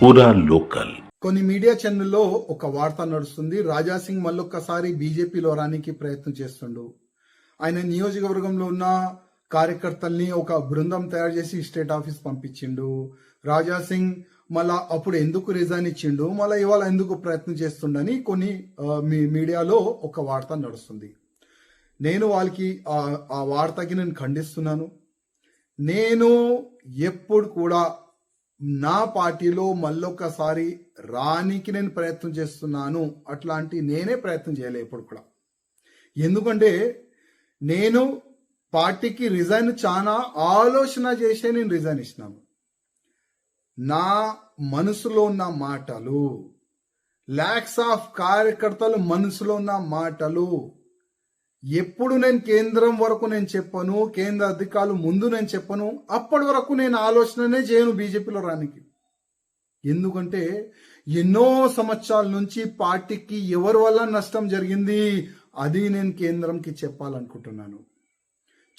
పూరా లోకల్. కొన్ని మీడియా ఛానల్లో ఒక వార్త నడుస్తుంది. రాజాసింగ్ మళ్ళొక్కసారి బీజేపీలో రానికి ప్రయత్నం చేస్తుండు. ఆయన నియోజకవర్గంలో ఉన్న కార్యకర్తల్ని ఒక బృందం తయారు చేసి స్టేట్ ఆఫీస్ పంపించిండు. రాజాసింగ్ మళ్ళా అప్పుడు ఎందుకు రిజైన్ ఇచ్చిండు, మళ్ళీ ఇవాళ ఎందుకు ప్రయత్నం చేస్తుండని కొన్ని మీడియాలో ఒక వార్త నడుస్తుంది. నేను వాళ్ళకి ఆ వార్తకి నేను ఖండిస్తున్నాను. నేను ఎప్పుడు కూడా నా పార్టీలో మళ్ళొక్కసారి రానికి నేను ప్రయత్నం చేస్తున్నాను, అట్లాంటి నేనే ప్రయత్నం చేయలే ఎప్పుడు కూడా. ఎందుకంటే నేను పార్టీకి రిజైన్ చాలా ఆలోచన చేసే నేను రిజైన్ ఇచ్చినాను. నా మనసులో ఉన్న మాటలు, లాక్స్ ఆఫ్ కార్యకర్తలు మనసులో ఉన్న మాటలు ఎప్పుడు నేను కేంద్రం వరకు నేను చెప్పను, కేంద్ర అధికారులు ముందు నేను చెప్పను, అప్పటి వరకు నేను ఆలోచననే చేయను బీజేపీలో రానికి. ఎందుకంటే ఎన్నో సంవత్సరాల నుంచి పార్టీకి ఎవరి వల్ల నష్టం జరిగింది అది నేను కేంద్రంకి చెప్పాలనుకుంటున్నాను.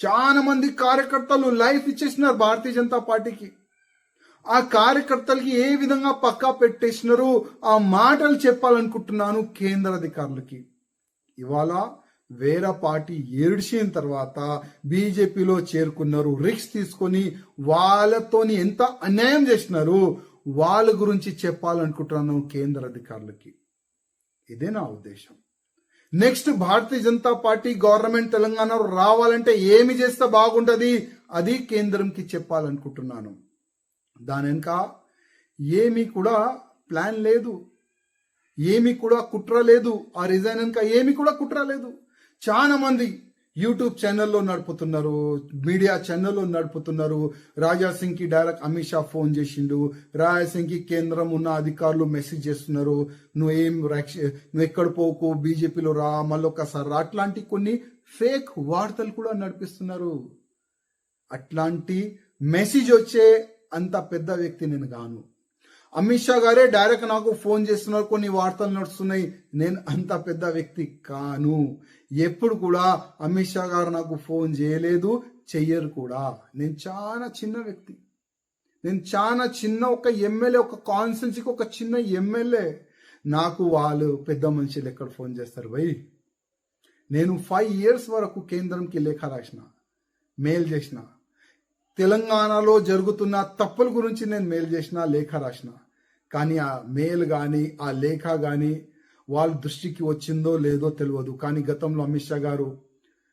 చాలా మంది కార్యకర్తలు లైఫ్ ఇచ్చేసినారు భారతీయ జనతా పార్టీకి. ఆ కార్యకర్తలకి ఏ విధంగా పక్కా పెట్టేసినారు ఆ మాటలు చెప్పాలనుకుంటున్నాను కేంద్ర అధికారులకి. ఇవాళ వేరే పార్టీ ఏడ్చిన తర్వాత బీజేపీలో చేరుకున్నారు. రిస్క్ తీసుకొని వాళ్ళతోని ఎంత అన్యాయం చేసినారు వాళ్ళ గురించి చెప్పాలనుకుంటున్నాను కేంద్ర అధికారులకి. ఇదే నా ఉద్దేశం. Next Bharatiya Janata party government తెలంగాణలో రావాలంటే ఏమి చేస్తే బాగుంటది అది కేంద్రంకి చెప్పాలనుకుంటున్నాను. దాని వెనుక ఏమీ కూడా ప్లాన్ లేదు, ఏమీ కూడా కుట్ర లేదు. ఆ రిజైన్ వెనుక ఏమీ కూడా కుట్ర లేదు. చాలా మంది యూట్యూబ్ ఛానల్లో నడుపుతున్నారు, మీడియా ఛానల్లో నడుపుతున్నారు. రాజాసింగ్ కి డైరెక్ట్ అమిత్ షా ఫోన్ చేసిండు, రాజాసింగ్ కి కేంద్రం ఉన్న అధికారులు మెసేజ్ చేస్తున్నారు, నువ్వు ఎక్కడ పోకు, బీజేపీలో రా, మళ్ళొక్కసారి రా. అట్లాంటి కొన్ని ఫేక్ వార్తలు కూడా నడిపిస్తున్నారు. అట్లాంటి మెసేజ్ వచ్చే అంత పెద్ద వ్యక్తి నేను గాను. అమిత్ షా గారే డైరెక్ట్ నాకు ఫోన్ చేస్తున్నారు, కొన్ని వార్తలు నడుస్తున్నాయి. నేను అంత పెద్ద వ్యక్తి కాను. ఎప్పుడు కూడా అమిత్ షా గారు నాకు ఫోన్ చేయలేదు, చెయ్యరు కూడా. నేను చాలా చిన్న వ్యక్తి. నేను చాలా చిన్న ఒక ఎమ్మెల్యే, ఒక కాన్స్టిట్యున్సీకి ఒక చిన్న ఎమ్మెల్యే. నాకు వాళ్ళు పెద్ద మనుషులు ఎక్కడ ఫోన్ చేస్తారు భయ్. నేను 5 years వరకు కేంద్రంకి లేఖ రాసిన, మెయిల్ చేసిన. తెలంగాణలో జరుగుతున్న తప్పుల గురించి నేను మెయిల్ చేసిన, లేఖ రాసిన. కానీ ఆ మెయిల్ కానీ ఆ లేఖ కానీ వాళ్ళ దృష్టికి వచ్చిందో లేదో తెలియదు. కానీ గతంలో అమిత్ షా గారు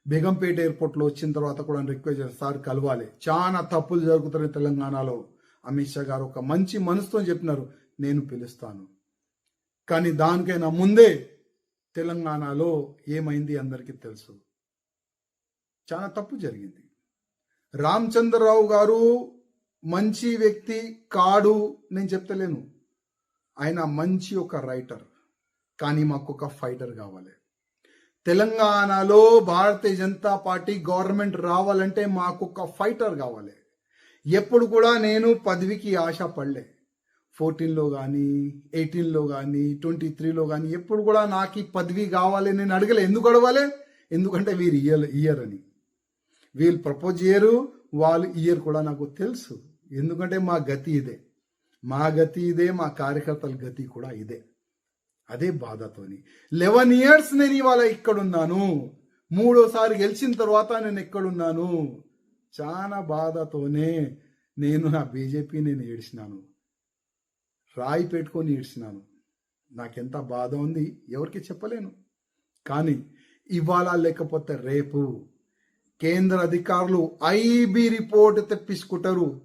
బేగంపేట ఎయిర్పోర్ట్లో వచ్చిన తర్వాత కూడా రిక్వెస్ట్ చేస్తారు, సార్ కలవాలి, చాలా తప్పులు జరుగుతున్నాయి తెలంగాణలో. అమిత్ షా గారు ఒక మంచి మనసుతో చెప్పినారు, నేను పిలుస్తాను. కానీ దానికైనా ముందే తెలంగాణలో ఏమైంది అందరికీ తెలుసు. చాలా తప్పు జరిగింది. రామచంద్రరావు గారు మంచి వ్యక్తి కాడు నేను చెప్తలేను. ఆయన మంచి ఒక రైటర్, కానీ మాకు ఒక ఫైటర్ కావాలి. తెలంగాణలో భారతీయ జనతా పార్టీ గవర్నమెంట్ రావాలంటే మాకు ఒక ఫైటర్ కావాలి. ఎప్పుడు కూడా నేను పదవికి ఆశ పడలే. 14లో కానీ 18లో కానీ 23లో కానీ ఎప్పుడు కూడా నాకు ఈ పదవి కావాలి నేను అడగలే. ఎందుకు అడగాలి? ఎందుకంటే వీరు ఇయర్ అని. వీళ్ళు ప్రపోజ్ చేయరు, వాళ్ళు ఇయర్ కూడా నాకు తెలుసు. ఎందుకంటే మా గతి ఇదే, మా గతి ఇదే, మా కార్యకర్తల గతి కూడా ఇదే. అదే బాధతోని 11 years నేను ఇవాళ ఇక్కడున్నాను. 3వసారి గెలిచిన తర్వాత నేను ఎక్కడున్నాను. చాలా బాధతోనే నేను నా బీజేపీ నేను ఏడ్చినాను, రాయి పెట్టుకొని ఏడ్చినాను. నాకెంత బాధ ఉంది ఎవరికి చెప్పలేను. కానీ ఇవాళ లేకపోతే రేపు కేంద్ర అధికారులు ఐబీ రిపోర్ట్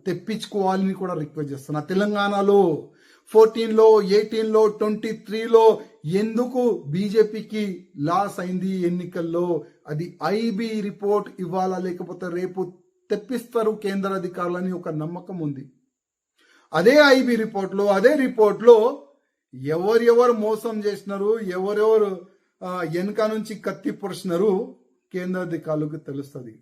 తెప్పించుకోవాలని కూడా రిక్వెస్ట్ చేస్తున్నా. తెలంగాణలో 14లో 18లో 23లో ఎందుకు బీజేపీకి లాస్ అయింది ఎన్నికల్లో, అది ఐబీ రిపోర్ట్ ఇవ్వాలా లేకపోతే రేపు తెప్పిస్తారు కేంద్ర అధికారులని ఒక నమ్మకం ఉంది. అదే ఐబీ రిపోర్ట్లో ఎవరెవరు మోసం చేసినారు, ఎవరెవరు వెనక నుంచి కత్తి పొడిచినారు కేంద్ర అధికారులకు తెలుస్తుంది.